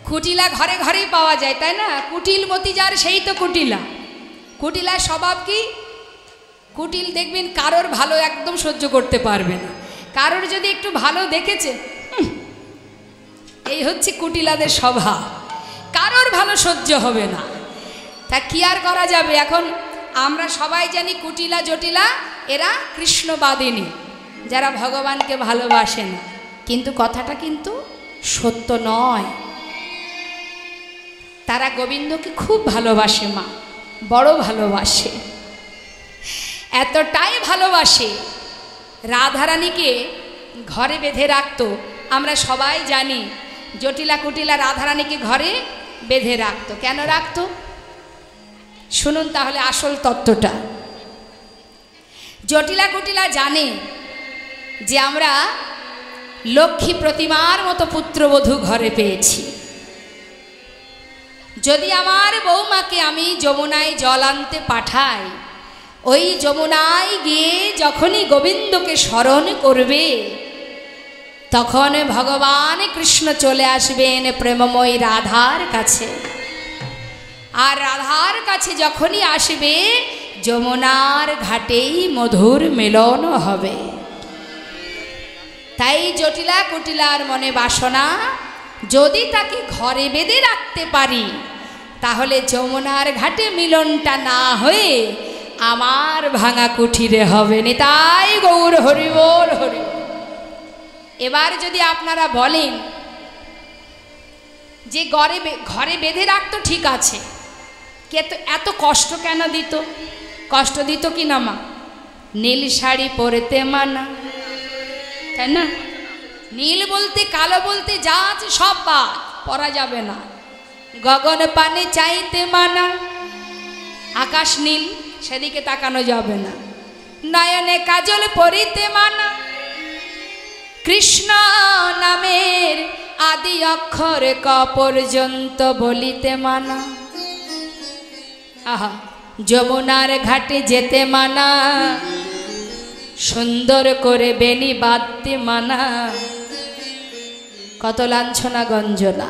কুটিলা ঘরে ঘরেই পাওয়া যায়, তাই না? কুটিল মতি যার সেই তো কুটিলা। কুটিলার স্বভাব কি? কুটিল দেখবেন কারোর ভালো একদম সহ্য করতে পারবে না, কারোর যদি একটু ভালো দেখেছে, এই হচ্ছে কুটিলাদের স্বভাব, কারোর ভালো সহ্য হবে না। তা কি আর করা যাবে? এখন আমরা সবাই জানি কুটিলা জটিলা এরা কৃষ্ণবাদিনী, যারা ভগবানকে ভালোবাসেন, কিন্তু কথাটা কিন্তু সত্য নয়। তারা গোবিন্দকে খুব ভালোবাসে, মা বড় ভালোবাসে, এতটাই ভালোবাসে রাধারানীকে ঘরে বেঁধে রাখতো। আমরা সবাই জানি জটিলা কুটিলা রাধারানীকে ঘরে বেঁধে রাখতো। কেন রাখতো? শুনুন তাহলে আসল তত্ত্বটা। জটিলা কুটিলা জানে যে আমরা লক্ষ্মী প্রতিমার মতো পুত্রবধূ ঘরে পেয়েছি। যদি আমার বৌমাকে আমি যমুনায় জল আনতে পাঠাই, ওই যমুনায় গিয়ে যখনই গোবিন্দকে স্মরণ করবে, তখন ভগবান কৃষ্ণ চলে আসবেন প্রেমময়ী রাধার কাছে। আর রাধার কাছে যখনই আসবে, যমুনার ঘাটেই মধুর মিলন হবে। তাই জটিলা কুটিলার মনে বাসনা, যদি তাকে ঘরে বেঁধে রাখতে পারি, তাহলে যমুনার ঘাটে মিলনটা না হয়ে আমার ভাঙা কুঠিরে হবে। নিতাই গৌর হরি বল হরি। এবার যদি আপনারা বলেন যে ঘরে বেঁধে রাখতো, ঠিক আছে, এত কষ্ট কেন দিত? কষ্ট দিত কি না মা? নীল শাড়ি পরতে মানা, তাই না? নীল বলতে কালো বলতে যা আছে সব বাদ, পরা যাবে না। গগন পানে চাইতে মানা, আকাশ নীল সেদিকে তাকানো যাবে না। নয়নে কাজল পরিতে মানা, কৃষ্ণ নামের আদি অক্ষর ক পর্যন্ত বলিতে মানা। আহা, যমুনার ঘাটে যেতে মানা, সুন্দর করে বেনি বাঁধতে মানা। কত লাঞ্ছনা গঞ্জনা।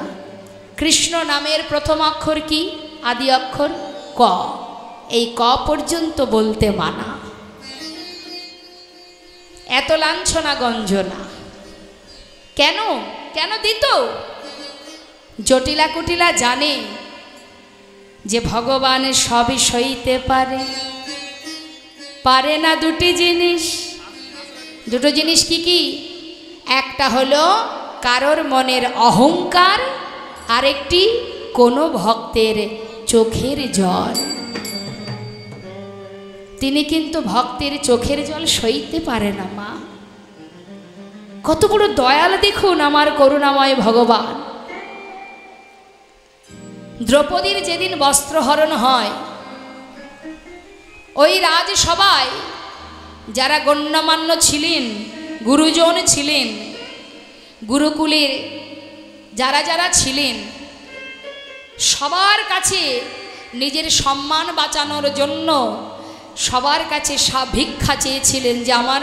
কৃষ্ণ নামের প্রথম অক্ষর কি? আদি অক্ষর ক, এই ক পর্যন্ত বলতে মানা। এত লাঞ্ছনা গঞ্জনা কেন? কেন দিত? জটিলা কুটিলা জানে যে ভগবান সবই সইতে পারে, পারে না দুটি জিনিস। দুটো জিনিস কি কি? একটা হলো কারোর মনের অহংকার, আরেকটি কোনো ভক্তের চোখের জল। তিনি কিন্তু ভক্তের চোখের জল সইতে পারে না। মা কত বড় দয়াল দেখুন আমার করুণাময় ভগবান। দ্রৌপদীর যেদিন বস্ত্রহরণ হয়, ওই রাজসভায় যারা গণ্যমান্য ছিলেন, গুরুজন ছিলেন, গুরুকুলের যারা যারা ছিলেন, সবার কাছে নিজের সম্মান বাঁচানোর জন্য সবার কাছে ভিক্ষা চেয়েছিলেন যে আমার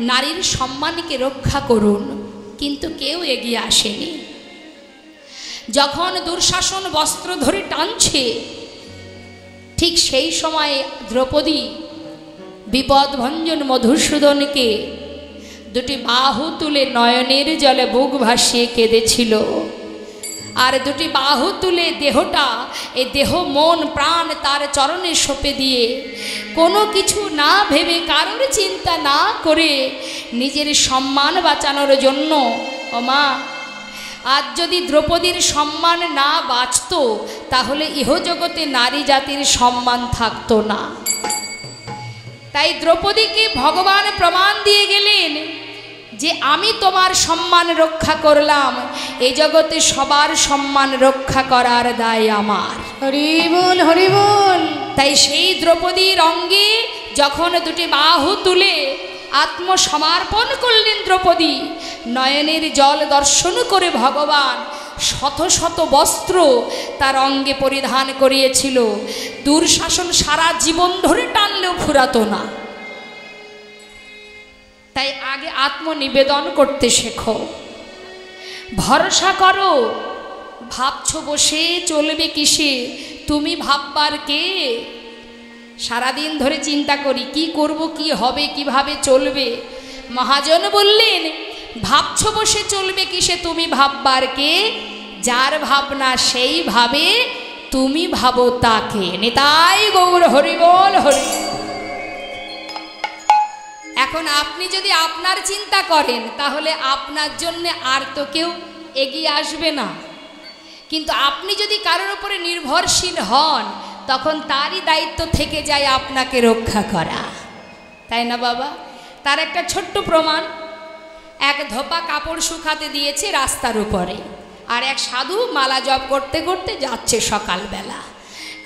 নারীর সম্মানকে রক্ষা করুন, কিন্তু কেউ এগিয়ে আসেনি। যখন দুঃশাসন বস্ত্র ধরে টানছে, ঠিক সেই সময় দ্রৌপদী বিপদভঞ্জন মধুসূদনকে দুটি বাহু তুলে নয়নের জলে বুক ভাসিয়ে কেঁদেছিল। আর দুটি বাহু তুলে দেহটা, এই দেহ মন প্রাণ তার চরণে সঁপে দিয়ে, কোনো কিছু না ভেবে কারোর চিন্তা না করে নিজের সম্মান বাঁচানোর জন্য, ও মা, আজ যদি দ্রৌপদীর সম্মান না বাঁচত, তাহলে ইহজগতে নারী জাতির সম্মান থাকতো না। তাই দ্রৌপদীকে ভগবান প্রমাণ দিয়ে গেলেন যে আমি তোমার সম্মান রক্ষা করলাম, এই জগতে সবার সম্মান রক্ষা করার দায় আমার। হরি বল হরি বল। তাই সেই দ্রৌপদীর অঙ্গে যখন দুটি বাহু তুলে আত্মসমর্পণ করলেন দ্রৌপদী, নয়নের জল দর্শন করে ভগবান শত শত বস্ত্র তার অঙ্গে পরিধান করিয়েছিল। দুঃশাসন সারা জীবন ধরে টানলেও ফুরাতো না। তাই আগে আত্মনিবেদন করতে শেখো, ভরসা করো ভাবছো বসে চলবে কিসে, তুমি ভাববার কে? সারাদিন ধরে চিন্তা করি কি করব, কি হবে, কিভাবে চলবে। মহাজন বললেন, ভাবছো বসে চলবে কিসে, তুমি ভাববার কে? যার ভাবনা সেই ভাবে, তুমি ভাবো তাকে। নিতাই গৌর হরি বল হরি। এখন আপনি যদি আপনার চিন্তা করেন তাহলে আপনার জন্য আর তো কেউ এগিয়ে আসবে না, কিন্তু আপনি যদি কারোর উপরে নির্ভরশীল হন তখন তারই দায়িত্ব থেকে যায় আপনাকে রক্ষা করা, তাই না বাবা? তার একটা ছোট্ট প্রমাণ, এক ধোপা কাপড় শুকাতে দিয়েছে রাস্তার উপরে, আর এক সাধু মালা জপ করতে করতে যাচ্ছে সকালবেলা।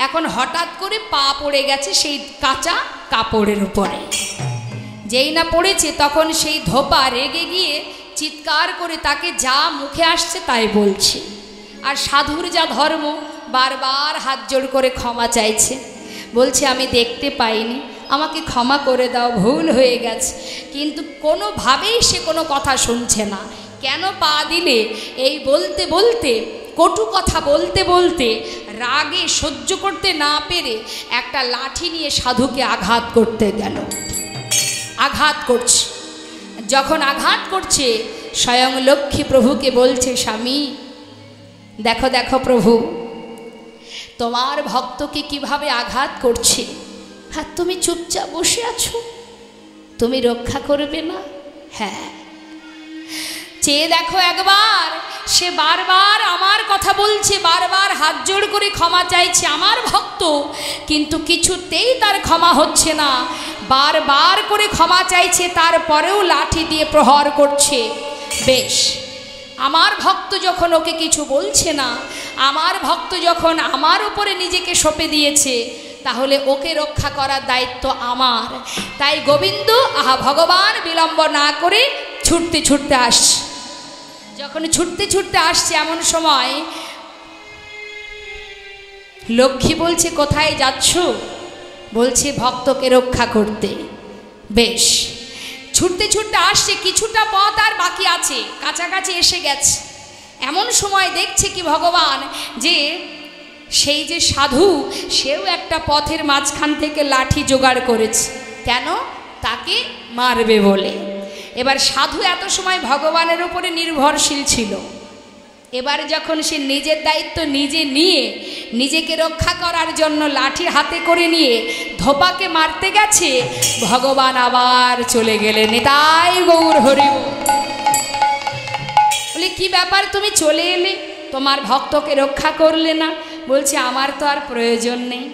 এখন হঠাৎ করে পা পড়ে গেছে সেই কাঁচা কাপড়ের উপরে। যেই না পড়েছে তখন সেই ধোপা রেগে গিয়ে চিৎকার করে তাকে যা মুখে আসছে তাই বলছে। আর সাধুর যা ধর্ম, বারবার হাত জোড় করে ক্ষমা চাইছে, বলছে আমি দেখতে পাইনি, আমাকে ক্ষমা করে দাও, ভুল হয়ে গেছে। কিন্তু কোনোভাবেই সে কোনো কথা শুনছে না। কেন পা দিলে? এই বলতে বলতে, কটু কথা বলতে বলতে রাগে সহ্য করতে না পেরে একটা লাঠি নিয়ে সাধুকে আঘাত করতে গেল। আঘাত করছে, যখন আঘাত করছে স্বয়ং লক্ষ্মী প্রভুকে বলছে, স্বামী দেখো দেখো প্রভু, তোমার ভক্তকে কিভাবে আঘাত করছে, আর তুমি চুপচাপ বসে আছো, তুমি রক্ষা করবে না? হ্যাঁ, চেয়ে দেখো একবার, সে বারবার আমার কথা বলছে, বারবার হাত জোড় করে ক্ষমা চাইছে, আমার ভক্ত, কিন্তু কিছুতেই তার ক্ষমা হচ্ছে না। বারবার করে ক্ষমা চাইছে, তারপরেও লাঠি দিয়ে প্রহার করছে। বেশ, আমার ভক্ত যখন ওকে কিছু বলছে না, আমার ভক্ত যখন আমার উপরে নিজেকে সঁপে দিয়েছে, তাহলে ওকে রক্ষা করার দায়িত্ব আমার। তাই গোবিন্দ ভগবান বিলম্ব না করে ছুটতে ছুটতে আসছে। যখন ছুটতে ছুটতে আসছে এমন সময় লক্ষ্মী বলছে, কোথায় যাচ্ছ? বলছে ভক্তকে রক্ষা করতে। বেশ, ছুটতে ছুটতে আসছে, কিছুটা পথ আর বাকি আছে, কাছাকাছি এসে গেছে। এমন সময় দেখছে কি ভগবান যে সেই যে সাধু, সেও একটা পথের মাঝখান থেকে লাঠি জোগাড় করেছে। কেন? তাকে মারবে বলে। এবার সাধু এত সময় ভগবানের উপরে নির্ভরশীল ছিল, এবার যখন সে নিজের দায়িত্ব নিজে নিয়ে নিজেকে রক্ষা করার জন্য লাঠি হাতে করে নিয়ে ধোপাকে মারতে গেছে, ভগবান আবার চলে গেলেন। নিতাই গৌর হরি। বলে কি ব্যাপার, তুমি চলে এলে, তোমার ভক্তকে রক্ষা করলে না? বলছে আমার তো আর প্রয়োজন নেই,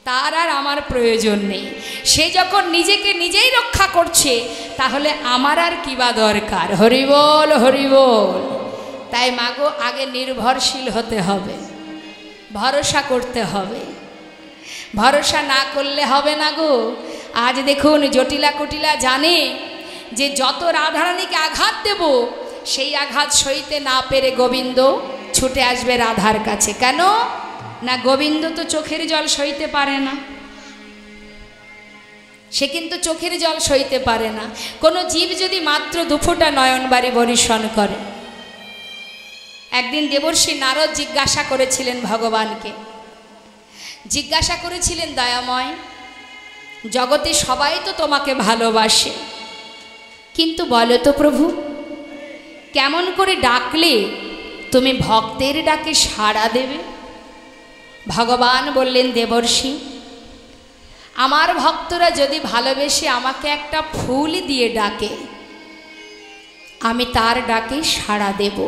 তার আর আমার প্রয়োজন নেই। সে যখন নিজেকে নিজেই রক্ষা করছে তাহলে আমার আর কি বা দরকার। হরি বল হরি বল। তাই মাগো, আগে নির্ভরশীল হতে হবে, ভরসা করতে হবে। ভরসা না করলে হবে না গো। আজ দেখুন জটিলা কুটিলা জানে যে যত রাধারানীকে আঘাত দেব, সেই আঘাত সইতে না পেরে গোবিন্দ ছুটে আসবে রাধার কাছে। কেন না? গোবিন্দ তো চোখের জল সইতে পারে না, সে কিন্তু চোখের জল সইতে পারে না। কোনো জীব যদি মাত্র দুফোঁটা নয়নবাড়ি বরিশন করে। একদিন দেবর্ষি নারদ জিজ্ঞাসা করেছিলেন ভগবানকে, জিজ্ঞাসা করেছিলেন, দয়াময়, জগতে সবাই তো তোমাকে ভালোবাসে, কিন্তু বলো তো প্রভু, কেমন করে ডাকলে তুমি ভক্তের ডাকে সাড়া দেবে? ভগবান বললেন, দেবর্ষি, আমার ভক্তরা যদি ভালোবেসে আমাকে একটা ফুল দিয়ে ডাকে, আমি তার ডাকে সাড়া দেব।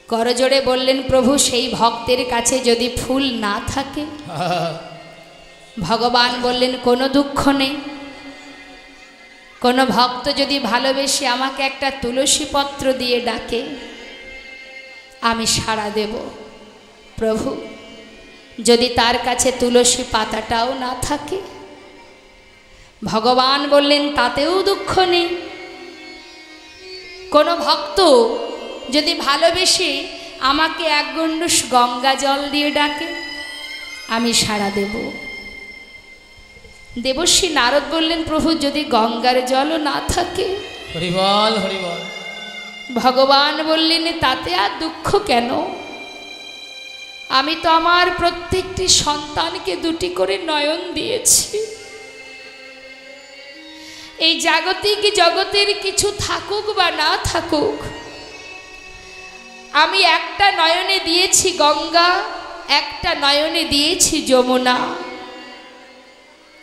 করজোড়ে বললেন, প্রভু, সেই ভক্তের কাছে যদি ফুল না থাকে? ভগবান বললেন, কোনো দুঃখ নেই, কোনো ভক্ত যদি ভালোবেসে আমাকে একটা তুলসী পত্র দিয়ে ডাকে, আমি সাড়া দেব। প্রভু, যদি তার কাছে তুলসী পাতাটাও না থাকে? ভগবান বললেন, তাতেও দুঃখ নেই, কোনো ভক্ত যদি ভালোবেসে আমাকে এক গণ্ডুষ গঙ্গা জল দিয়ে ডাকে, আমি সাড়া দেব। দেবর্ষি নারদ বললেন, প্রভু, যদি গঙ্গার জলও না থাকে? হরিবল হরিবল। ভগবান বললেন, তাতে আর দুঃখ কেন? আমি তো আমার প্রত্যেকটি সন্তানকে দুটি করে নয়ন দিয়েছি। এই জাগতিক জগতের কিছু থাকুক বা না থাকুক, আমি একটা নয়নে দিয়েছি গঙ্গা, একটা নয়নে দিয়েছি যমুনা।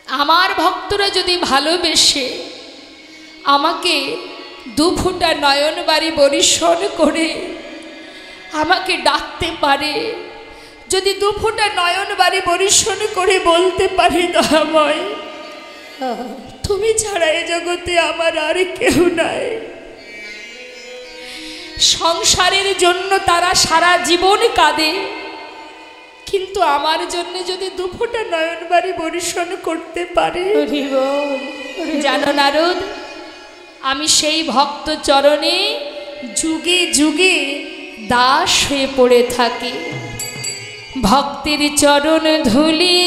আমার ভক্তরা যদি ভালোবেসে আমাকে দুফোঁটা নয়ন বাড়ি বরিশন করে আমাকে ডাকতে পারে, যদি দুফোঁটা নয়ন বাড়ি বরিশন করে বলতে পারে, দয়াময় তুমি ছাড়া এ জগতে আমার আর কেউ নাই, সংসারের জন্য তারা সারা জীবন কাঁদে, কিন্তু আমার জন্য যদি দুফোঁটা নয়ন বাড়ি বরিশন করতে পারে, জানো নারদ, আমি সেই ভক্ত চরণে যুগে যুগে দাস হয়ে পড়ে থাকি। ভক্তের চরণ ধুলি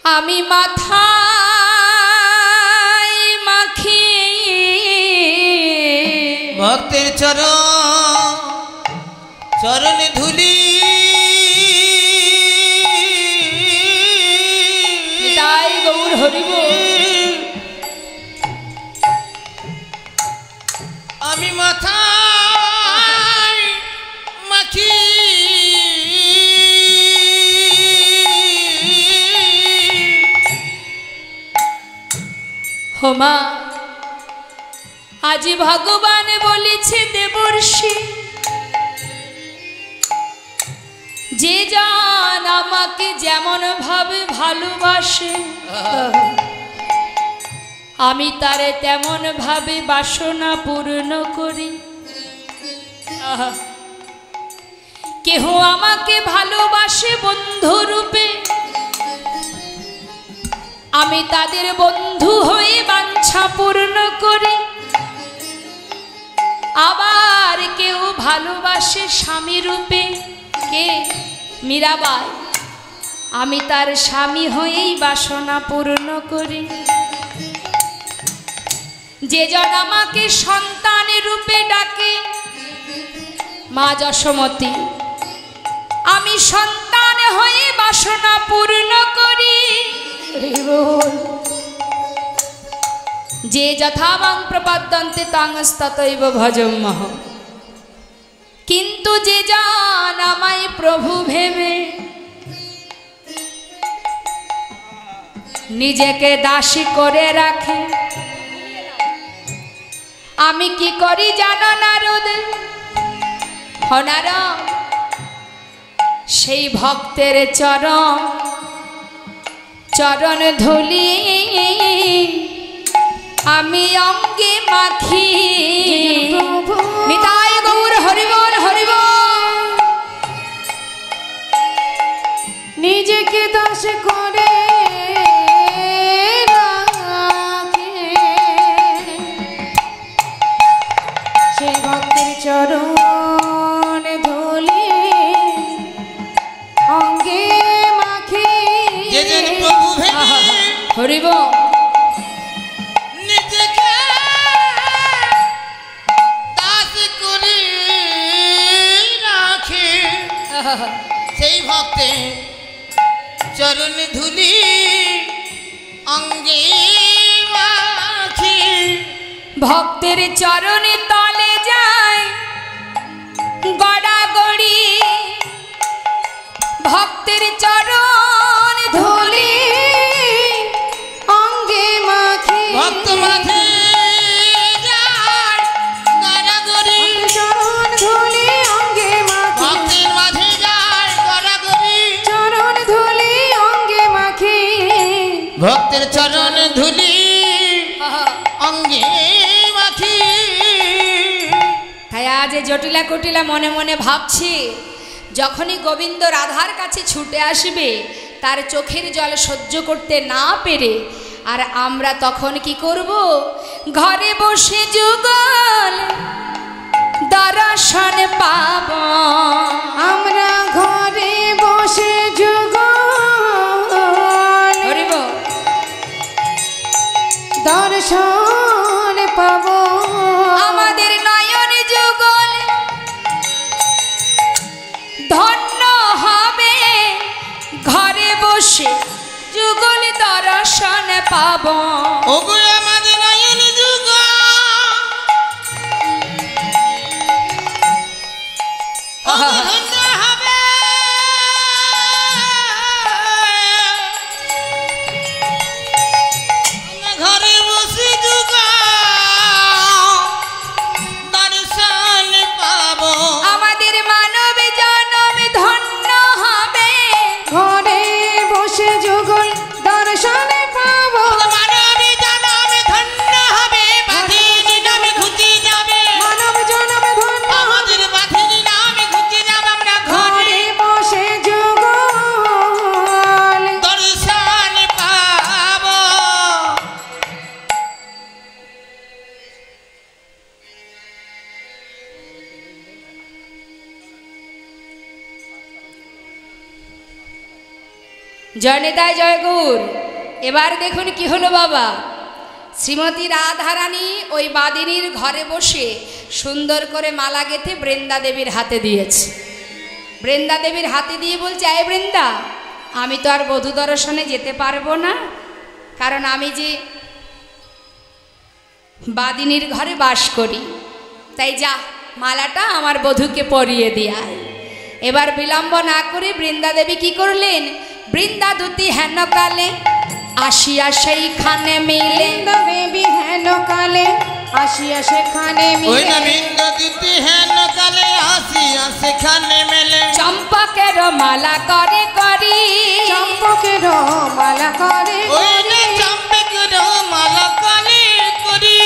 আমি মাথায় মাখি, ভক্তের চরণ ধুলি তাই গৌর হরিব আমি মাথায় মাখি, হোমা আজি ভগবান বলেছে দেবর্ষি, যে জন আমাকে যেমন ভাবে ভালোবাসে আমি তারে তেমন ভাবে বাসনা পূর্ণ করি। কেহ আমাকে ভালোবাসে বন্ধু রূপে, আমি তাদের বন্ধু হয়ে বাঞ্ছা পূর্ণ করি। আবার কেউ ভালোবাসে স্বামী রূপে, কে? মীরাবাই, আমি তার স্বামী হয়েই বাসনা পূর্ণ করি। যে জন আমাকে সন্তান রূপে ডাকে, মা যশোমতী, আমি সন্তান হয়ে বাসনা পূর্ণ করি। যে যথাবাং প্রপদ্যন্তে তাংস্ততৈব ভজম্যহম, কিন্তু যে জন আমায় প্রভু ভেবে নিজেকে দাসী করে রাখে, আমি কি করি জানো নারদ? নারদ, সেই ভক্তের চরণ ধুলি আমি অঙ্গে মাখি। নিতাই গৌর হরিবল হরিবল। নিজেকে দাস করে রাখে সেই ভক্তের চরণ ধুলি অঙ্গে মাখি। হরিবল। সেই ভক্তে চরণ ধুলি অঙ্গে মাখি। ভক্তের চরণে তলে যায় গড়াগড়ি, ভক্তের চরণ ধুলি অঙ্গে মাখি। ভক্ত মাঝে যায় গড়াগড়ি, চরণ ধুলি অঙ্গে মাখি। ভক্তের মাঝে যায় গড়াগড়ি, চরণ ধুলি অঙ্গে মাখি। ভক্তের চরণ ধুলি অঙ্গে মাখি। তাই আজ জটিলা কুটিলা মনে মনে ভাবছি, যখনই গোবিন্দ রাধার কাছে ছুটে আসবে তার চোখের জল সহ্য করতে না পেরে, আর আমরা তখন কি করব? ঘরে বসে যুগল দর্শন পাব। আমরা ঘরে বসে যুগল হরিব দর্শন পাবো। ওগো আমাদের নয়ন যুগ ধন্য হবে ঘরে বসে যুগ দর্শন পাবো। আমাদের মানব জনম ধন্য হবে। ঘরে বসে যুগল দর্শন পাবো। মানব জনম ধন্য হবে বাঁধির নামে ঘুচে যাবে। মানব জনম ধন্য আমাদের বাঁধির নামে ঘুচে যাবে। আমরা ঘরে ঘরে বসে যুগল দর্শন পাবো। জয় নিতাই জয় গৌর। এবার দেখুন কি হলো বাবা। শ্রীমতী রাধারানী ওই বাদিনীর ঘরে বসে সুন্দর করে মালা গেঁথে বৃন্দা দেবীর হাতে দিয়েছে। বৃন্দা দেবীর হাতে দিয়ে বলছে, এই বৃন্দা, আমি তো আর বধূ দর্শনে যেতে পারবো না, কারণ আমি যে বাদিনীর ঘরে বাস করি। তাই যা, মালাটা আমার বধূকে পরিয়ে দিয়ায়। এবার বিলম্ব না করে বৃন্দা দেবী কি করলেন, বৃন্দা দুতি হেন কালে আসিয়া সেইখানে মিলে। বৃন্দা দেবী হেন কালে আসিয়া সেখানে ওই না মিলে। বৃন্দা দিতি হেন কালে আসিয়া সেখানে মেলে। চম্পকের মালা করে করি, চম্পকের মালা করে ওই না চম্পকের মালা কালে করি।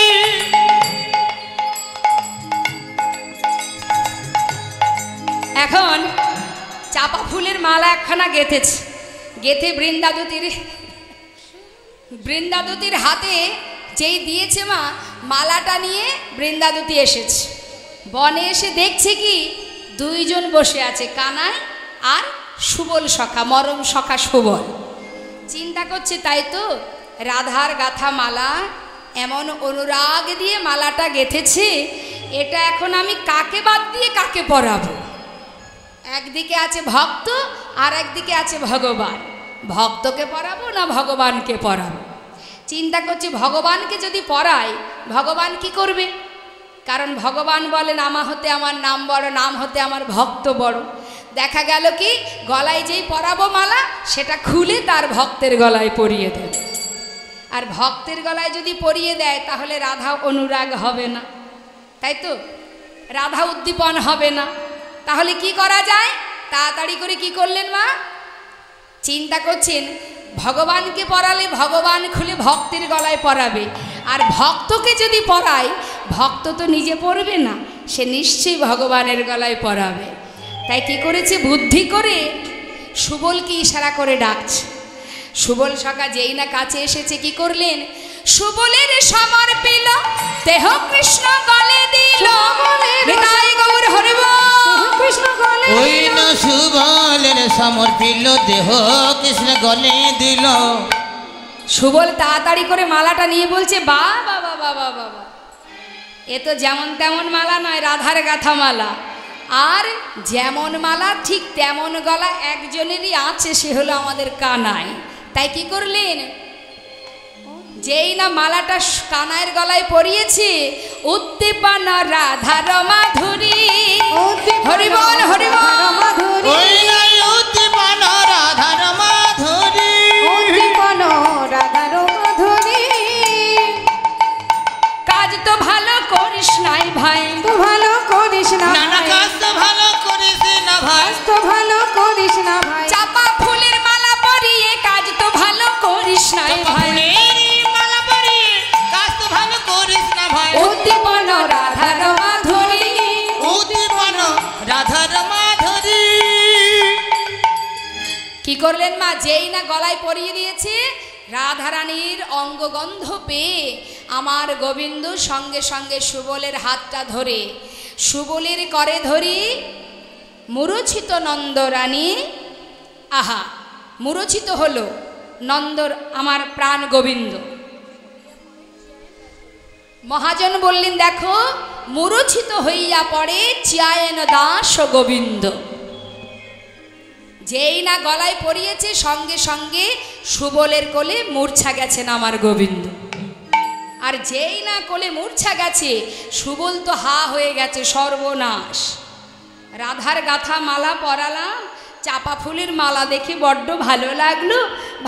এখন চাপা ফুলের মালা একখানা গেঁথেছে। গেঁথে বৃন্দাদুতির হাতে যেই দিয়েছে মা, মালাটা নিয়ে বৃন্দাদুতি এসেছে। বনে এসে দেখছে কি দুইজন বসে আছে, কানাই আর সুবল সখা, মরম সখা সুবল। চিন্তা করছে, তাই তো রাধার গাথা মালা, এমন অনুরাগ দিয়ে মালাটা গেঁথেছে, এটা এখন আমি কাকে বাদ দিয়ে কাকে পরাবো। একদিকে আছে ভক্ত আর একদিকে আছে ভগবান, ভক্তকে পরাবো না ভগবানকে পরাবো। চিন্তা করছি ভগবানকে যদি পরাই, ভগবান কি করবে? কারণ ভগবান বলেন, আমা হতে আমার নাম বড়, নাম হতে আমার ভক্ত বড়। দেখা গেল কি গলায় যেই পরাবো মালা, সেটা খুলে তার ভক্তের গলায় পরিয়ে দেবে। আর ভক্তের গলায় যদি পরিয়ে দেয়, তাহলে রাধা অনুরাগ হবে না, তাই তো? রাধা উদ্দীপন হবে না। তাহলে কি করা যায়? তাড়াতাড়ি করে কি করলেন মা? চিন্তা করছেন, ভগবানকে পরালে ভগবান খুলে ভক্তের গলায় পরাবে, আর ভক্তকে যদি পরায়, ভক্ত তো নিজে পরবে না, সে নিশ্চয়ই ভগবানের গলায় পরাবে। তাই কি করেছে, বুদ্ধি করে সুবলকে ইশারা করে ডাকছে। সুবল সখা যেই না কাছে এসেছে, কি করলেন, সুবলের সমর্পিল দেহ কৃষ্ণ গলে দিল। নিতাই গৌর হরি বল। কৃষ্ণ গলে ওই না সুবলের সমর্পিল দেহ কৃষ্ণ গলে দিল। সুবল তাড়াতাড়ি করে মালাটা নিয়ে বলছে, বা বাবা বাবা বাবা, এ তো যেমন তেমন মালা নয়, রাধার গাথা মালা। আর যেমন মালা ঠিক তেমন গলা একজনেরই আছে, সে হলো আমাদের কানাই। তাই কি করলেন, যেই না মালাটা কানাইয়ের গলায় পরিয়েছে, উদ্দীপনা রাধার মাধুরী। হরি বল হরি বল। ওই না উদ্দীপন রাধার মাধুরী। উদ্দীপন রাধার মাধুরী। কাজ তো ভালো করিস নাই ভাই, তো ভালো করিস না নানা ভাই, কাজ তো ভালো করিস না ভাই। কাজ তো ভালো করিস না ভাই। চাপা ফুলের মালা পরিয়ে কাজ তো ভালো করিস নাই ভাই। ফুলের মালা পরিয়ে কাজ তো ভালো করিস না ভাই। উদ্দীপন রাধার মাধুরী। উদ্দীপন রাধার মাধুরী। কি করলেন মা, যেই না গলায় পরিয়ে দিয়েছে, রাধারানীর অঙ্গগন্ধ পেয়ে আমার গোবিন্দ সঙ্গে সঙ্গে সুবলের হাতটা ধরে, সুবলের করে ধরি মূর্ছিত নন্দরানী। আহা, মূর্ছিত হলো নন্দর আমার প্রাণ গোবিন্দ। মহাজন বললেন, দেখো মূর্ছিত হইয়া পড়ে চিয়ায়ন দাস গোবিন্দ। যেই না গলায় পরিয়েছে সঙ্গে সঙ্গে সুবলের কোলে মূর্ছা গেছেন আমার গোবিন্দ। আর যেই না কোলে মূর্ছা গেছে সুবল তো হা হয়ে গেছে, সর্বনাশ। রাধার গাথা মালা পরালাম, চাপা ফুলের মালা দেখে বড্ড ভালো লাগলো,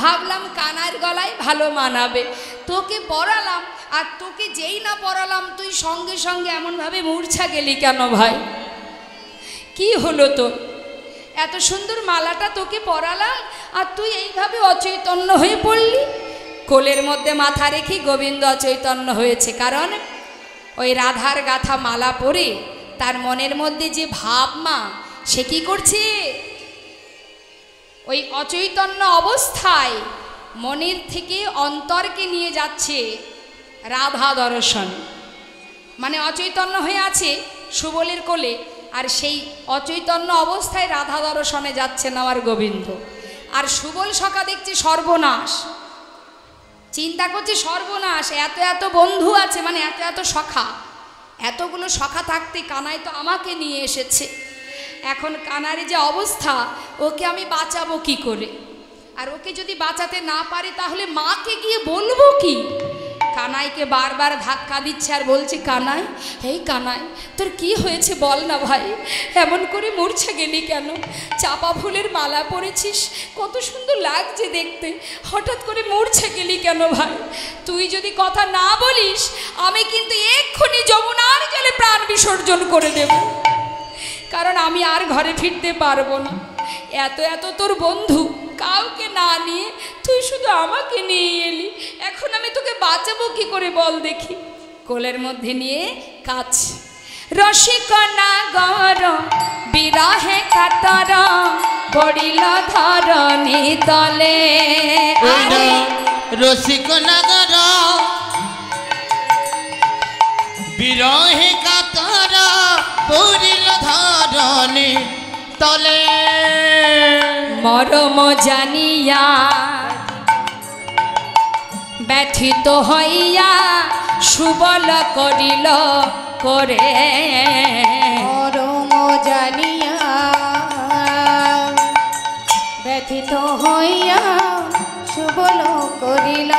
ভাবলাম কানার গলায় ভালো মানাবে, তোকে পরালাম। আর তোকে যেই না পরালাম তুই সঙ্গে সঙ্গে এমনভাবে মূর্ছা গেলি কেন ভাই? কি হলো তোর? এত সুন্দর মালাটা তোকে পরালাম আর তুই এইভাবে অচৈতন্য হয়ে পড়লি। কোলের মধ্যে মাথা রেখে গোবিন্দ অচৈতন্য হয়েছে, কারণ ওই রাধার গাথা মালা পরে তার মনের মধ্যে যে ভাব মা, সে কি করছে? ওই অচৈতন্য অবস্থায় মনের থেকে অন্তরকে নিয়ে যাচ্ছে রাধা দর্শন। মানে অচৈতন্য হয়ে আছে সুবলের কোলে, আর সেই অচৈতন্য অবস্থায় রাধা দর্শনে যাচ্ছেন আমার গোবিন্দ। আর সুবল সখা দেখছে সর্বনাশ, চিন্তা করছে সর্বনাশ, এত এত বন্ধু আছে, মানে এত এত সখা, এতগুলো সখা থাকতে কানাই তো আমাকে নিয়ে এসেছে। এখন কানার যে অবস্থা, ওকে আমি বাঁচাবো কি করে? আর ওকে যদি বাঁচাতে না পারি তাহলে মাকে গিয়ে বলবো কি? কানাইকে বারবার ধাক্কা দিচ্ছে আর বলছে, কানাই, এই কানাই, তোর কি হয়েছে বল না ভাই, এমন করে মূর্ছা গেলি কেন? চাপা ফুলের মালা পরেছিস, কত সুন্দর লাগছে দেখতে, হঠাৎ করে মূর্ছা গেলি কেন ভাই? তুই যদি কথা না বলিস আমি কিন্তু এক্ষুনি যমুনার জলে প্রাণ বিসর্জন করে দেব, কারণ আমি আর ঘরে ফিরতে পারবো না। এত এত তোর বন্ধু, কাউকে না নিয়ে তুই শুধু আমাকে নিয়ে এলি, এখন আমি তোকে বাঁচাবো কি করে বল দেখি? কোলের মধ্যে নিয়ে কাছ রসিকনা গর বিরহে কাতর পড়িল ধরণী তলে। রসিকনা গর বিরহে কাতর পড়িল ধরণী তলে। মরম জানিয়া ব্যথিত হইয়া সুবল করিল করে। মরম জানিয়া ব্যথিত হইয়া সুবল করিল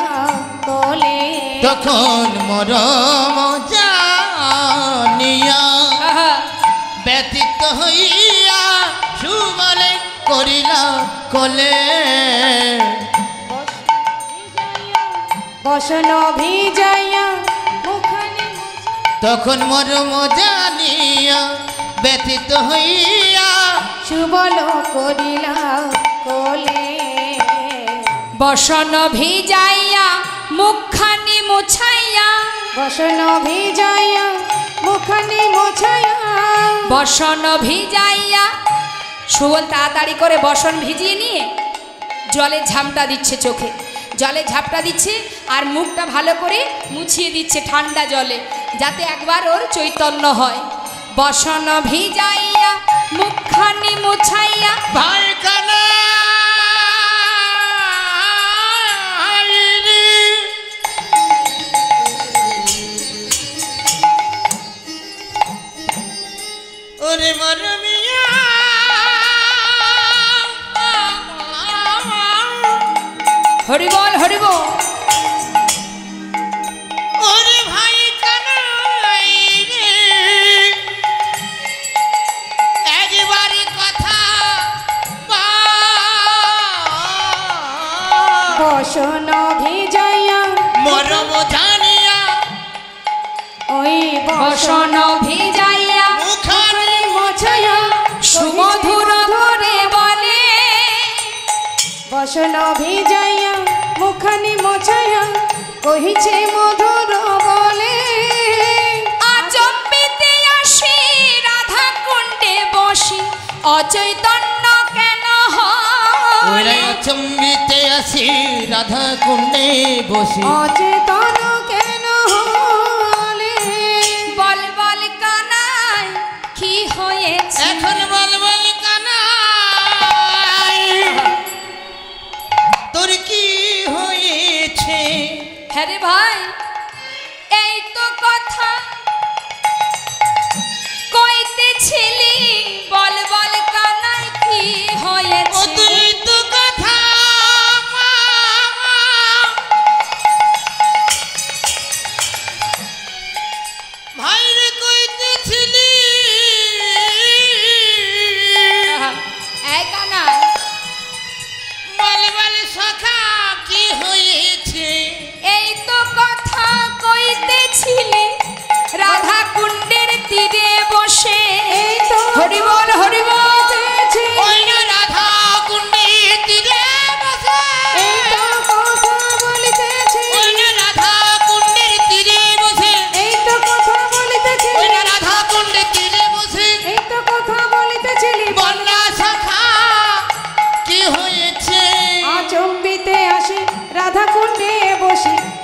কোলে। তখন মরম জানিয়া ব্যথিত হইয়া সুবলে করিল কোলে। বসন ভিজাইয়া মুখানি, তখন মরম জানিয়া ব্যথিত হইয়া সুবল করিল কোলে। বসন ভিজাইয়া মুখখানি মুছাইয়া, বসন ভিজাইয়া মুখানি মুছাইয়া, বসন ভিজাইয়া। সুবল তাড়াতাড়ি করে বসন ভিজিয়ে নিয়ে জলে ঝামটা দিচ্ছে, চোখে জলে ঝাপটা দিচ্ছে আর মুখটা ভালো করে মুছিয়ে দিচ্ছে ঠান্ডা জলে, যাতে একবার ওর চৈতন্য হয়। বসন ভিজাইয়া মুখখানি মুছাইয়া ভাই কানা ওরে মরমিয়া হরি বল হরি বল। ওরে ভাই কানাই রে একবারে কথা বসন ভিজাইয়া মরম জানিয়া ওই বসন ভিজাইয়া মুখানি মুছাইয়া সুমধুর ধরে বলে। বসন ভিজাইয়া মুখানি মুছাইয়া কহিছে মধুর বলে। আচম্বিতে আসি রাধা কুণ্ডে বসি, অচৈতন্য কেন ওরে হয়? চম্বিতে আসি রাধা কুণ্ডে বসি, অচেতন কেন হলে? বল বল কানাই কি হয়েছে? এখন বল বল কানাই তোর কি হয়েছে? হ্যাঁ রে ভাই, এই তো কথা কইতেছিলি, বল বল কানাই কি হয়েছে?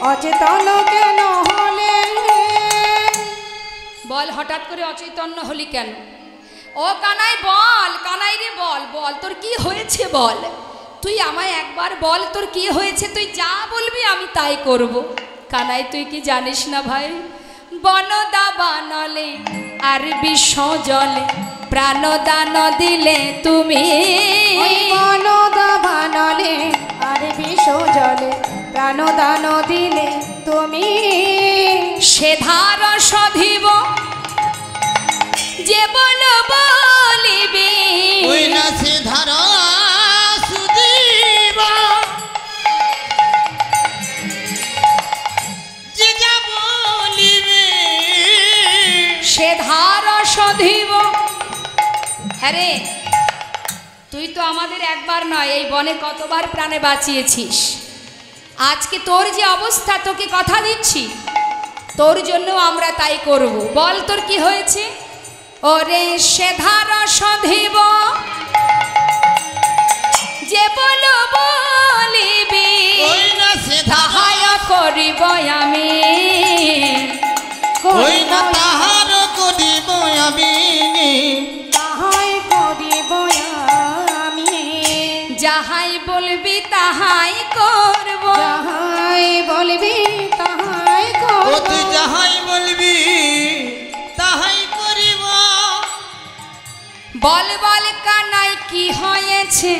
অচেতন কেন হলে? বল, হঠাৎ করে অচৈতন্য হলি কেন? ও কানাই বল, কানাই রে বল, বল তোর কি হয়েছে বল। তুই আমায় একবার বল তোর কি হয়েছে, তুই যা বলবি আমি তাই করব। কানাই তুই কি জানিস না ভাই, বনদাবানলে আর বিষ জলে প্রাণদান দিলে তুমি। বনদাবানলে আর বিষ জলে প্রাণদান দিলে তুমি। সে ধার সধিব যে বল বলিবি, ওই না সে ধার সুদিব যে যা বলিবে। সে ধার সধিব। হ্যাঁ রে, তুই তো আমাদের একবার নয় এই বনে কতবার প্রাণে বাঁচিয়েছিস। আজকে তোর যে অবস্থা, তোকে কথা দিচ্ছি তোর জন্য আমরা তাই করব। বল তোর কি হয়েছে? ওরে সে ধার সধিব যে বল বলিবি, ওই না সে তাহাই করিব আমি। ওই না তাহার করিব আমি। তাহাই করিব আমি। যাহাই বলবি তাহাই করব। যাহাই বলবি তাহাই ও করব। তুই যাহাই বলবি তাহাই করিব। বল বল কানাই কি হয়েছে,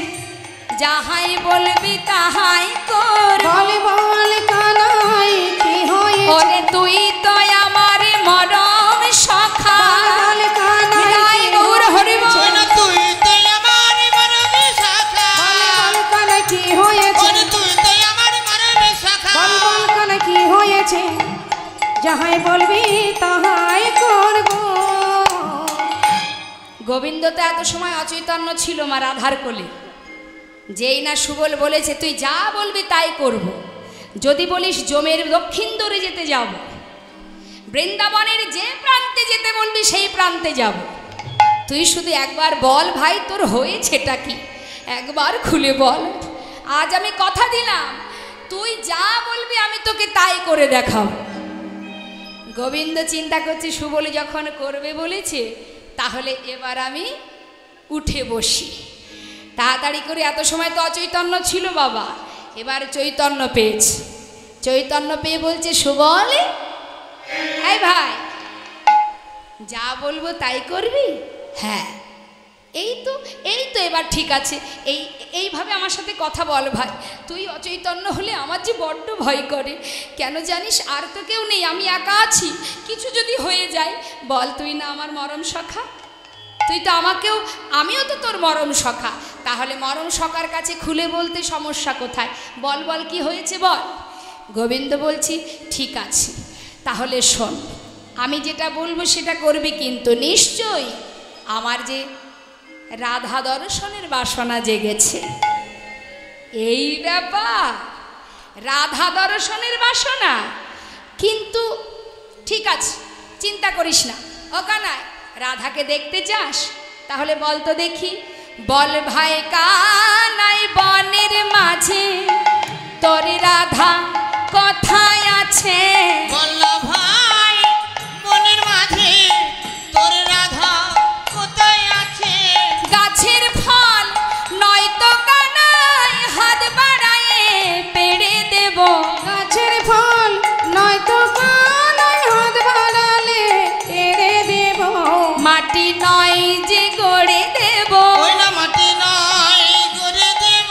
যাহাই বলবি তাহাই করব। বল বল কানাই কি হয়েছে? ওরে তুই তো আমার মরম সখা। বল কানাই বিদায় কি গৌর হরিব। হয়েছে? ওই না তুই তো আমার মরমে শাখা। বল কানাই কি হয়েছে? ওরে তুই তো আমার মরমে শাখা। বল বল কানাই কি হয়েছে? যাহাই বলবি তাহাই করব। গোবিন্দ তো এত সময় অচৈতন্য ছিল মা রাধার কোলে। যেই না সুবল বলেছে তুই যা বলবি তাই করব। যদি বলিস জমের দক্ষিণ দূরে যেতে যাব, বৃন্দাবনের যে প্রান্তে যেতে বলবি সেই প্রান্তে যাব। তুই শুধু একবার বল ভাই তোর হয়েছেটা কি, একবার খুলে বল। আজ আমি কথা দিলাম তুই যা বলবি আমি তোকে তাই করে দেখাবো। গোবিন্দ চিন্তা করছে সুবল যখন করবে বলেছে তাহলে এবার আমি উঠে বসি। তাড়াতাড়ি করে, এত সময় তো অচৈতন্য ছিল বাবা, এবার চৈতন্য পেয়েছে। চৈতন্য পেয়ে বলছে সুবল এই ভাই যা বলবো তাই করবি? হ্যাঁ এই তো এবার ঠিক আছে, এইভাবে আমার সাথে কথা বল ভাই। তুই অচৈতন্য হলে আমার যে বড্ড ভয় করে, কেন জানিস আর তো কেউ নেই, আমি একা আছি, কিছু যদি হয়ে যায়। বল তুই না আমার মরম সখা, তুই তো আমাকেও, আমিও তো তোর মরম সখা, তাহলে মরম সখার কাছে খুলে বলতে সমস্যা কোথায়? বল বল কি হয়েছে বল। গোবিন্দ বলছি ঠিক আছে তাহলে শোন, আমি যেটা বলবো সেটা করবি, কিন্তু নিশ্চয়ই আমার যে রাধা দর্শনের বাসনা জেগেছে। এই ব্যাপার, রাধা দর্শনের বাসনা, কিন্তু ঠিক আছে চিন্তা করিস না। ও কানাই, রাধাকে দেখতে চাস? তাহলে বল তো দেখি। বল ভাই কানাই বনের মাঝে তোর রাধা কোথায় আছে? বল ভাই মনের মাঝে তোর রাধা কোথায় আছে? গাছের ফল নয়তো কানাই হাত বাড়ায়ে পেড়ে দেব। গাছের ফল নয়তো কানাই হাত বাড়ালে পেড়ে দেব। মাটি নয় যে গড়ে দেব, ওই না মাটি নয় গড়ে দেব।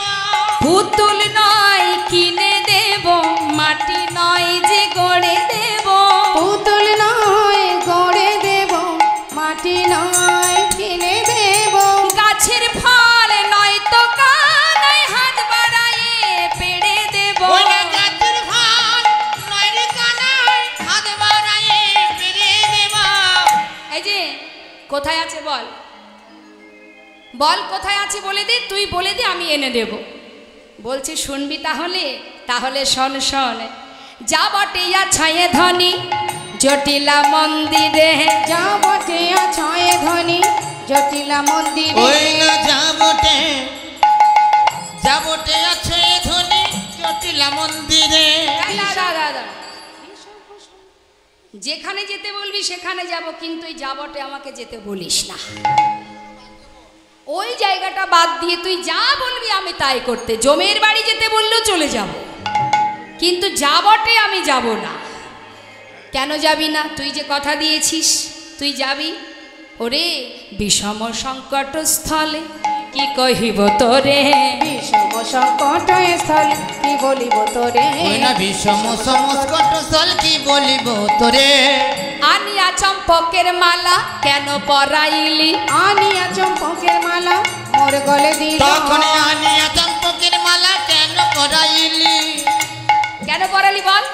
পুতুল নয় কিনে দেব, মাটি নয় যে গড়ে দেব। পুতুল নয় গড়ে দেব, মাটি নয় কিনে দেব। গাছের ফল নয়তো কানাই হাত বাড়ায়ে পেড়ে দেব। ওই না গাছের ফল নয় রে কানাই হাত বাড়ায়ে পেড়ে দেব। এই যে কোথায় আছে বল, বল কোথায় আছে বলে দে, তুই বলে দে আমি এনে দেব। বলছি শুনবি তাহলে? তাহলে শোন শোন। যা বটে ছায়ে ধনী জটিলা মন্দিরে, যা বটে ছয় ধনী জটিলা মন্দিরে। ওই না যাবটে আছে ধনী জটিলা মন্দিরে। যেখানে যেতে বলবি সেখানে যাব, কিন্তু এই যাবটে আমাকে যেতে বলিস না। ওই জায়গাটা বাদ দিয়ে তুই যা বলবি আমি তাই করতে। জমের বাড়ি যেতে বললেও চলে যাব, কিন্তু যাবটে আমি যাব না। কেন যাবি না? তুই যে কথা দিয়েছিস তুই যাবি। ওরে বিষম সংকট স্থলে কি কহিব তোরে, বিষম সংকট স্থলে কি বলিব তোরে, ওই না বিষম সংকট স্থল কি বলিব তোরে। আনিয়া চম্পকের মালা কেন পরাইলি, আনিয়া চম্পকের মালা মোর গলে দিল, তখন আনিয়া চম্পকের মালা কেন পরাইলি। কেন পরালি বল?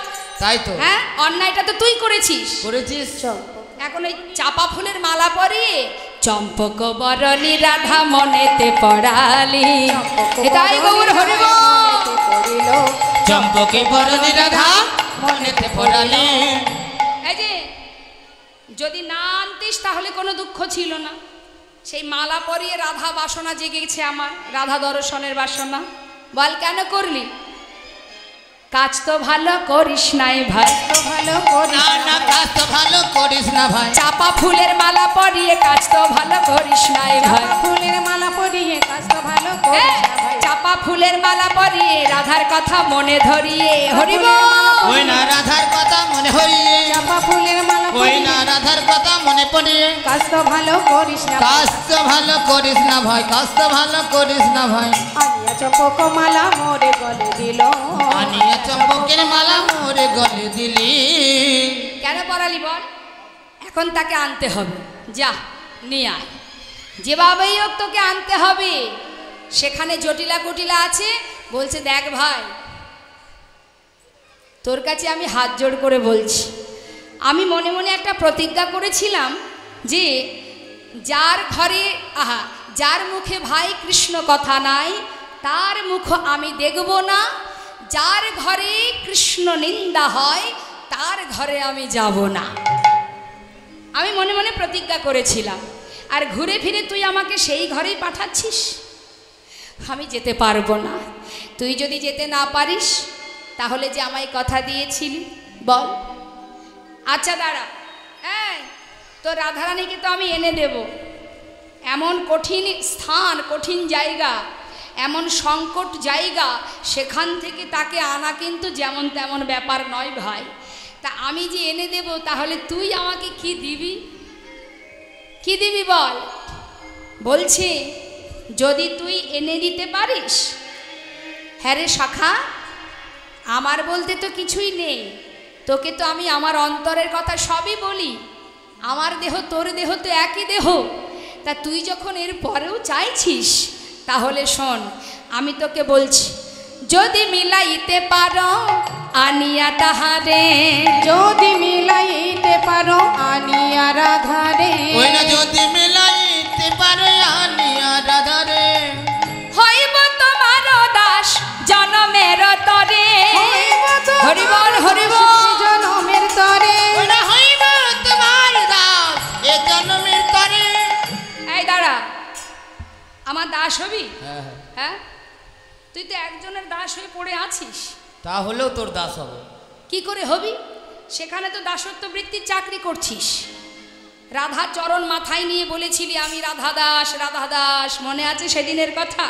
তাই তো হ্যাঁ, অন্যায়টা তো তুই করেছিস। করেছিস। এখন ওই চাপা ফুলের মালা পরিয়ে চম্পক বরণী রাধা মনেতে পড়ালি। এটাই গৌর হরিব। চম্পকে বরণী রাধা মনেতে পড়ালি। এই যে যদি না আনতিস তাহলে কোনো দুঃখ ছিল না। সেই মালা পরিয়ে রাধা বাসনা জেগেছে আমার, রাধা দর্শনের বাসনা। বল কেন করলি? কাজ তো ভালো করিস নাই ভাই, তো ভালো করিস না না কাজ তো ভালো করিস না ভাই। চাপা ফুলের মালা পরিয়ে কাজ তো ভালো করিস নাই ভাই, চাপা ফুলের মালা পরিয়ে কাজ তো ভালো করিস না ভাই, চাপা ফুলের মালা পরিয়ে রাধার কথা মনে ধরিয়ে হরিব। ওই না রাধার কথা মনে হইয়ে, চাপা ফুলের মালা ওই না রাধার কথা মনে পড়িয়ে কাজ তো ভালো করিস না, কাজ তো ভালো করিস না ভাই, কাজ তো ভালো করিস না ভাই। আনিয়া চম্পক মালা মোরে গলে দিল, আনিয়া চম্পকের মালা মোরে গলে দিলি। কেন পড়ালি বল? এখন তাকে আনতে হবে, যা নিয়ে আয়। যেভাবেই হোক তোকে আনতে হবে। সেখানে জটিলা কুটিলা আছে, বলছে দেখ ভাই, তোর কাছে আমি হাত জোড় করে বলছি, আমি মনে মনে একটা প্রতিজ্ঞা করেছিলাম যে যার ঘরে যার মুখে ভাই কৃষ্ণ কথা নাই তার মুখ আমি দেখব না, যার ঘরে কৃষ্ণ নিন্দা হয় তার ঘরে আমি যাব না। আমি মনে মনে প্রতিজ্ঞা করেছিলাম, আর ঘুরে ফিরে তুই আমাকে সেই ঘরেই পাঠাচ্ছিস। আমি যেতে পারবো না। তুই যদি যেতে না পারিস তাহলে যে আমায় কথা দিয়েছিলি বল। আচ্ছা দাঁড়া, এই তো রাধারানীকে তো আমি এনে দেব। এমন কঠিন স্থান, কঠিন জায়গা, এমন সংকট জায়গা, সেখান থেকে তাকে আনা কিন্তু যেমন তেমন ব্যাপার নয় ভাই। তা আমি যে এনে দেব, তাহলে তুই আমাকে কি দিবি? কি দিবি বল? বলছি যদি তুই এনে দিতে পারিস। হ্যাঁ রে শাখা, আমার বলতে তো কিছুই নেই, তোকে তো আমি আমার অন্তরের কথা সবই বলি। আমার দেহ তোর দেহ তো একই দেহ। তা তুই যখন এর পরেও চাইছিস তাহলে শোন, আমি তোকে বলছি, যদি মিলাইতে পারো আনিয়া তাহারে, যদি মিলাইতে পারো আনিয়া রাধারে, ওই না যদি মিলাইতে পারে আনিয়া রাধারে, হইব তোমার দাস জনমের তরে। হরিবল হরিবল জনমের তরে, ওই না হইব তোমার দাস এ জন্মের তরে। এই দাঁড়া, আমার দাস হবি? হ্যাঁ, তুই তো একজনের দাস হয়ে পড়ে আছিস। তাহলেও তোর দাস হবে। কি করে হবি? সেখানে তো দাসত্ব বৃত্তির চাকরি করছিস। রাধা চরণ মাথায় নিয়ে বলেছিলি আমি রাধা দাস, রাধা দাস। মনে আছে সেদিনের কথা?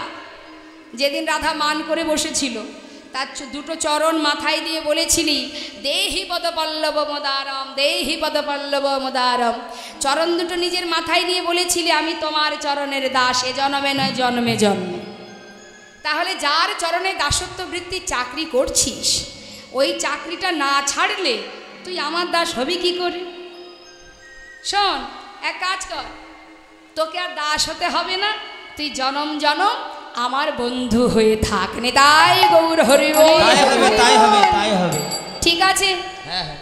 যেদিন রাধা মান করে বসেছিল, তার দুটো চরণ মাথায় দিয়ে বলেছিলি দেহি পদপল্লব মদারম, দেহি পদপল্লব মদারম। চরণ দুটো নিজের মাথায় নিয়ে বলেছিলি আমি তোমার চরণের দাস, এ জন্মে নয় জন্মে জন্মে। তাহলে যার চরণে দাসত্ব বৃত্তির চাকরি করছিস, ওই চাকরিটা না ছাড়লে তুই আমার দাস হবি কি করে? শোন, এক কাজ কর, তোকে আর দাস হতে হবে না, তুই জনম জনম আমার বন্ধু হয়ে থাক। নিতাই গৌর হরি বল। তাই হবে, তাই হবে। ঠিক আছে,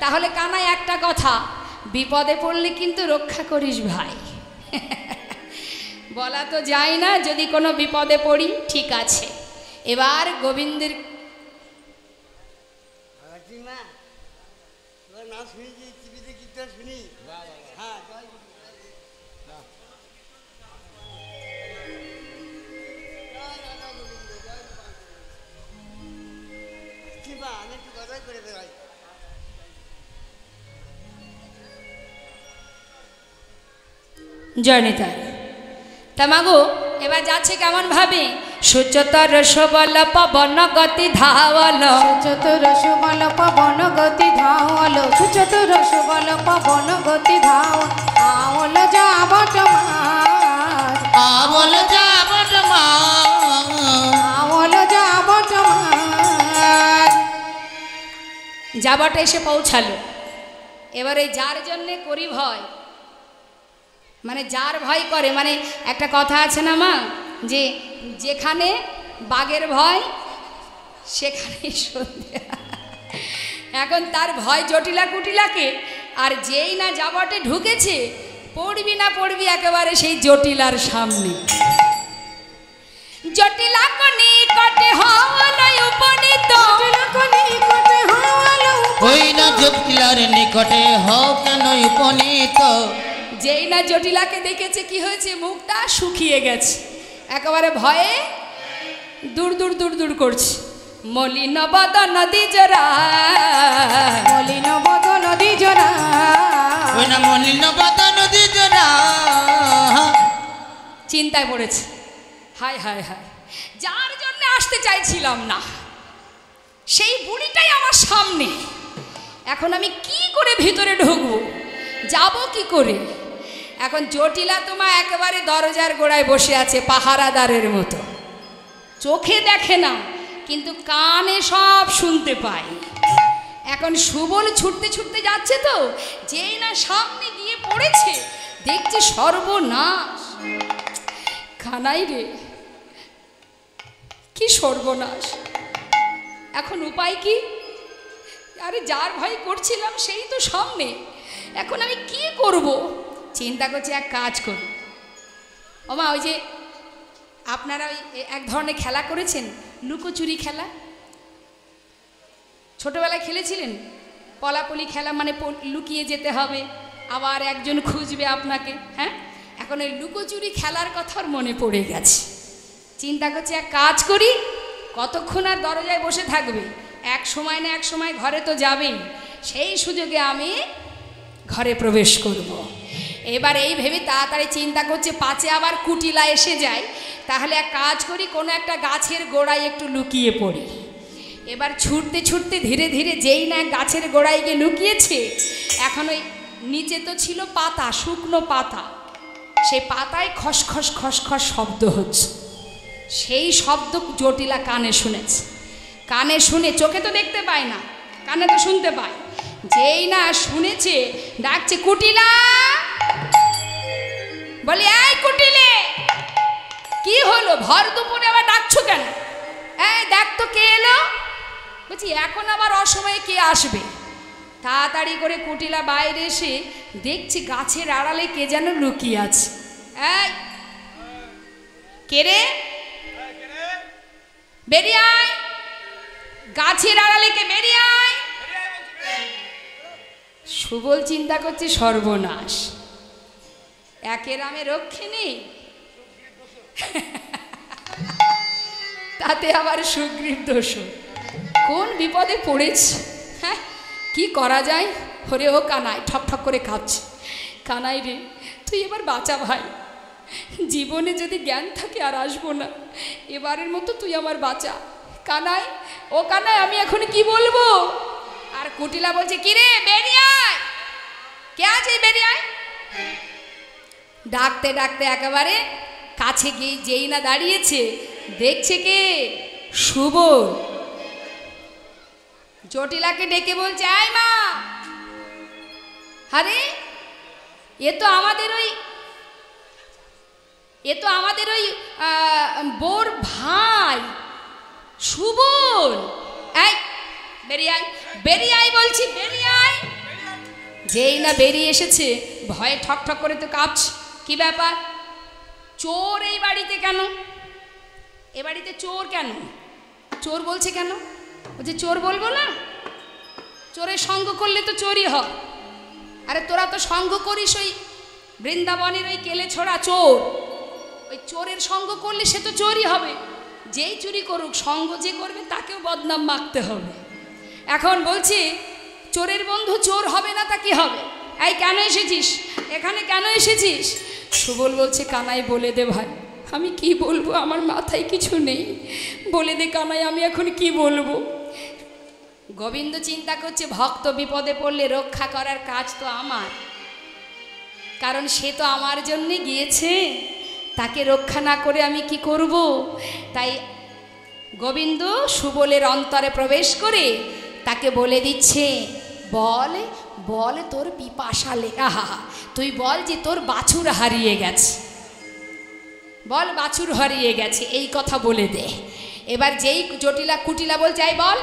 তাহলে কানাই একটা কথা, বিপদে পড়লে কিন্তু রক্ষা করিস ভাই। বলা তো যায় না, যদি কোনো বিপদে পড়ি। ঠিক আছে, এবার গোবিন্দের জয়নিতাই তা মাগো এবার যাচ্ছে কেমন ভাবে সুচতর সবল পবন গতি ধাওয়াল সুচতুর সুবল পবন গতি ধাওয়াল সুচতুর সুবল পবন গতি ধাওয়াল যাবট মার আবল যাবট আওয়াল যাবট মার যাবটে এসে পৌঁছালো। এবার এই যার জন্যে করি ভয়, মানে যার ভয় করে, মানে একটা কথা আছে না মা, যে যেখানে বাঘের ভয় সেখানে সন্ধে। এখন তার ভয় জটিলা কুটিলাকে, আর যেই না যাবটে ঢুকেছে পড়বি না পড়বি একেবারে সেই জটিলার সামনে। জটিলা নিকটে হওয়ালয় উপনীত, নিকটে হওয়াল ওই না জটিলার নিকটে হও কেন উপনীত। যেই না জটিলাকে দেখেছে কি হয়েছে, মুখটা শুকিয়ে গেছে, একেবারে ভয়ে দূর দূর দূর দূর করছে। মলিন বদন দ্বিজরা, মলিন বদন দ্বিজরা, ওই না মলিন বদন দ্বিজরা। চিন্তায় পড়েছে, হায় হায় হায়, যার জন্য আসতে চাইছিলাম না সেই বুড়িটাই আমার সামনে, এখন আমি কি করে ভিতরে ঢুকবো, যাব কি করে? এখন জটিলা তোমা একেবারে দরজার গোড়ায় বসে আছে পাহারাদারের মতো, চোখে দেখে না কিন্তু কানে সব শুনতে পায়। এখন সুবল ছুটতে ছুটতে যাচ্ছে, তো যেই না সামনে গিয়ে পড়েছে দেখছে সর্বনাশ। কানাই রে, কি সর্বনাশ, এখন উপায় কি? আরে যার ভয় করছিলাম সেই তো সামনে, এখন আমি কি করব? চিন্তা করছি এক কাজ করি। ওমা, ওই যে আপনারা ওই এক ধরনের খেলা করেছেন, লুকোচুরি খেলা, ছোটবেলায় খেলেছিলেন? পলাপলি খেলা, মানে লুকিয়ে যেতে হবে, আবার একজন খুঁজবে আপনাকে। হ্যাঁ, এখন ওই লুকোচুরি খেলার কথা মনে পড়ে গেছে। চিন্তা করছি এক কাজ করি, কতক্ষণ আর দরজায় বসে থাকবে, এক সময় না এক সময় ঘরে তো যাবেই, সেই সুযোগে আমি ঘরে প্রবেশ করব। এবার এই ভেবে তাড়াতাড়ি চিন্তা করছে, পাছে আবার কুটিলা এসে যায়, তাহলে এক কাজ করি, কোনো একটা গাছের গোড়ায় একটু লুকিয়ে পড়ি। এবার ছুটতে ছুটতে ধীরে ধীরে যেই না গাছের গোড়ায় গিয়ে লুকিয়েছে, এখন ওই নিচে তো ছিল পাতা, শুকনো পাতা, সেই পাতায় খসখস খসখস শব্দ হচ্ছে। সেই শব্দ জটিলা কানে শুনেছে, কানে শুনে, চোখে তো দেখতে পায় না, কানে তো শুনতে পায়, যেই না শুনেছে ডাকছে কুটিলা, বলি এই কুটিলে, কি হলো ভর দুপুরে আবার ডাকছো কেন? এই দেখ তো কে এলো। বলছি এখন আবার অসময়ে কে আসবে? তাড়াতাড়ি করে কুটিলা বাইরে এসে দেখছি গাছের আড়ালে কে যেন লুকিয়ে আছে। এই কে রে, বেরিয়ে আয়, গাছের আড়ালে কে, বেরিয়ে আয়। সুবল চিন্তা করছি সর্বনাশ, একের আমি রক্ষে নেই, তাতে আবার সুগ্রীব দোষ, কোন বিপদে পড়েছি। হ্যাঁ, কি করা যায়? হরে ও কানাই ঠক ঠক করে কাঁদছে। কানাই রে, তুই এবার বাঁচা ভাই, জীবনে যদি জ্ঞান থাকে আর আসবো না, এবারের মতো তুই আমার বাঁচা। কানাই, ও কানাই, আমি এখন কি বলবো? আর কুটিলা বলছে, কি রে, বেরিয়ে আয়, কে আছে, বেরিয়ে আয়। ডাকতে ডাকতে একেবারে কাছে গিয়ে যেই না দাঁড়িয়েছে, দেখছে কে, সুবল। জটিলাকে ডেকে বলছে, আয় মা। আরে এ তো আমাদের ওই বোর ভাই সুবল। এই বেরিয়ে আয়, বেরিয়ে আয় বলছি, বেরিয়ে আয়। যেই না বেরিয়ে এসেছে ভয়ে ঠক ঠক করে তো কাঁপছে। কি ব্যাপার, চোর এই বাড়িতে কেন? এ বাড়িতে চোর কেন? চোর বলছে কেন? বলছে চোর বলবো না, চোরের সঙ্গ করলে তো চোরই হয়। আরে তোরা তো সঙ্গ করিস ওই বৃন্দাবনের ওই কেলে ছোড়া চোর, ওই চোরের সঙ্গ করলে সে তো চোরই হবে। যেই চুরি করুক, সঙ্গ যে করবে তাকেও বদনাম মাখতে হবে। এখন বলছি চোরের বন্ধু চোর হবে না তা কি হবে? এই কেন এসেছিস এখানে, কেন এসেছিস? সুবল বলছে কানাই বলে দে ভাই, আমি কি বলবো, আমার মাথায় কিছু নেই, বলে দে কানাই আমি এখন কি বলবো। গোবিন্দ চিন্তা করছে ভক্ত বিপদে পড়লে রক্ষা করার কাজ তো আমার, কারণ সে তো আমার জন্যে গিয়েছে, তাকে রক্ষা না করে আমি কি করব। তাই গোবিন্দ সুবলের অন্তরে প্রবেশ করে তাকে বলে দিচ্ছে বল বল তোর পিপাসা লেগা, তুই বল যে তোর বাছুর হারিয়ে গেছে, বল বাছুর হারিয়ে গেছে, এই কথা বলে দে। এবার যেই জটিলা কুটিলা বলছে এই বল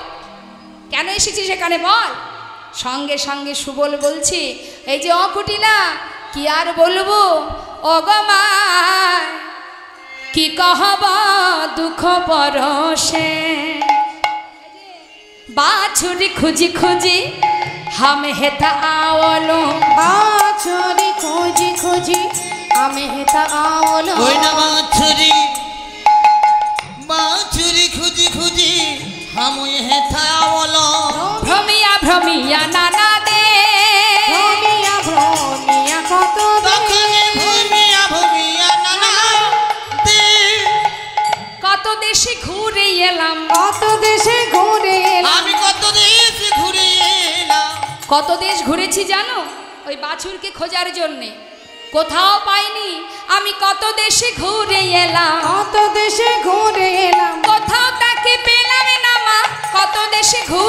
কেন এসেছিস এখানে বল, সঙ্গে সঙ্গে সুবল বলছে এই যে অকুটিলা কি আর বলবো, ও গো মা কি কহব দুঃখ পরশে, বাছুরি খুঁজি খুঁজি हम हेता आवलो, बाछुरी खोजी खोजी हमें हेता आवलो, ওই না বাছুরি বাছুরি খুঁজি খুঁজি হামুই হেথা বলো, ভ্রমিয়া ভ্রমিয়া নানা দে, ভ্রমিয়া ভ্রমিয়া কত তখনে ভূমিয়া ভূমিয়া নানা দে, কত দেশে ঘুরে এলাম, কত দেশে ঘুরে এলাম, আমি কত দেশ ঘুরে এলাম, কত দেশ ঘুরেছি জানো ওই বাছুরকে খোঁজার জন্যে, কোথাও পাইনি, আমি কত দেশে ঘুরে এলাম, কত দেশে ঘুরে এলাম, কোথাও তাকে পেলাম না মা, কত দেশে ঘুরে